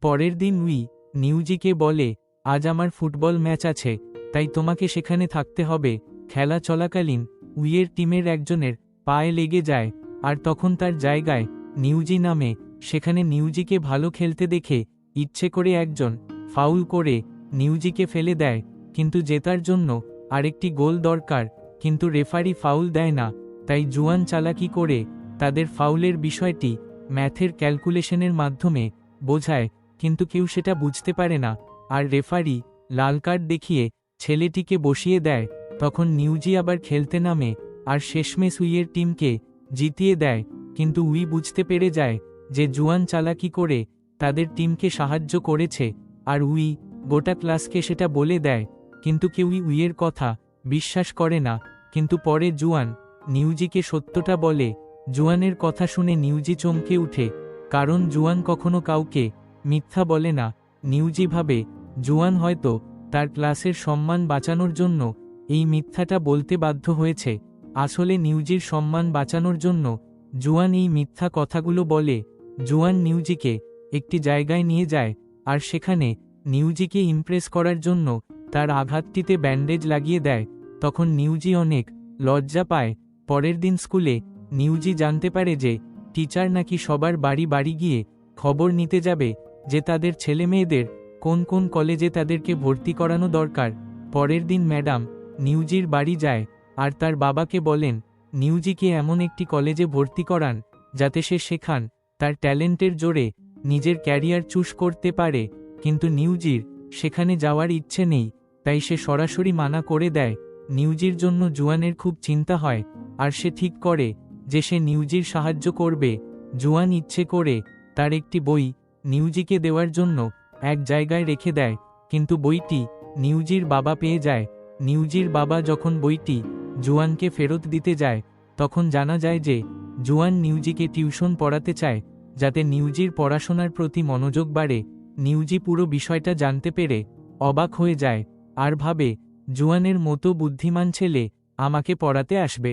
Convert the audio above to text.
পরের দিন নিউজিকে বলে, আজ আমার ফুটবল ম্যাচ আছে, তাই তোমাকে সেখানে থাকতে হবে। খেলা চলাকালীন উইয়ের টিমের একজনের পায়ে লেগে যায়, আর তখন তার জায়গায় নিউজি নামে। সেখানে নিউজিকে ভালো খেলতে দেখে ইচ্ছে করে একজন ফাউল করে নিউজিকে ফেলে দেয়, কিন্তু জেতার জন্য আরেকটি গোল দরকার, কিন্তু রেফারি ফাউল দেয় না। তাই জুয়ান চালাকি করে তাদের ফাউলের বিষয়টি ম্যাথের ক্যালকুলেশনের মাধ্যমে বোঝায়, কিন্তু কেউ সেটা বুঝতে পারে না। আর রেফারি লাল কার্ড দেখিয়ে ছেলেটিকে বসিয়ে দেয়। তখন নিউজি আবার খেলতে নামে আর শেষমেশ উইয়ের টিমকে জিতিয়ে দেয়। কিন্তু বুঝতে পেরে যায় যে জুয়ান চালাকি করে তাদের টিমকে সাহায্য করেছে, আর গোটা ক্লাসকে সেটা বলে দেয়, কিন্তু কেউই উইয়ের কথা বিশ্বাস করে না। কিন্তু পরে জুয়ান নিউজিকে সত্যটা বলে। জুয়ানের কথা শুনে নিউজি চমকে উঠে, কারণ জুয়ান কখনো কাউকে মিথ্যা বলে না। নিউজি ভাবে জুয়ান হয়তো তার ক্লাসের সম্মান বাঁচানোর জন্য এই মিথ্যাটা বলতে বাধ্য হয়েছে। আসলে নিউজির সম্মান বাঁচানোর জন্য জুয়ান এই মিথ্যা কথাগুলো বলে। জুয়ান নিউজিকে একটি জায়গায় নিয়ে যায়, আর সেখানে নিউজিকে ইমপ্রেস করার জন্য তার আঘাতটিতে ব্যান্ডেজ লাগিয়ে দেয়। তখন নিউজি অনেক লজ্জা পায়। পরের দিন স্কুলে নিউজি জানতে পারে যে টিচার নাকি সবার বাড়ি বাড়ি গিয়ে খবর নিতে যাবে যে তাদের ছেলে মেয়েদের কোন কোন কলেজে তাদেরকে ভর্তি করানো দরকার। পরের দিন ম্যাডাম নিউজির বাড়ি যায় আর তার বাবাকে বলেন নিউজিকে এমন একটি কলেজে ভর্তি করান যাতে সে সেখান তার ট্যালেন্টের জোরে নিজের ক্যারিয়ার চুজ করতে পারে। কিন্তু নিউজির সেখানে যাওয়ার ইচ্ছে নেই, তাই সে সরাসরি মানা করে দেয়। নিউজির জন্য জুয়ানের খুব চিন্তা হয়, আর সে ঠিক করে যে সে নিউজির সাহায্য করবে। জুয়ান ইচ্ছে করে তার একটি বই নিউজিকে দেওয়ার জন্য এক জায়গায় রেখে দেয়, কিন্তু বইটি নিউজির বাবা পেয়ে যায়। নিউজির বাবা যখন বইটি জুয়ানকে ফেরত দিতে যায়, তখন জানা যায় যে জুয়ান নিউজিকে টিউশন পড়াতে চায়, যাতে নিউজির পড়াশোনার প্রতি মনোযোগ বাড়ে। নিউজি পুরো বিষয়টা জানতে পেরে অবাক হয়ে যায় আর ভাবে জুয়ানের মতো বুদ্ধিমান ছেলে আমাকে পড়াতে আসবে।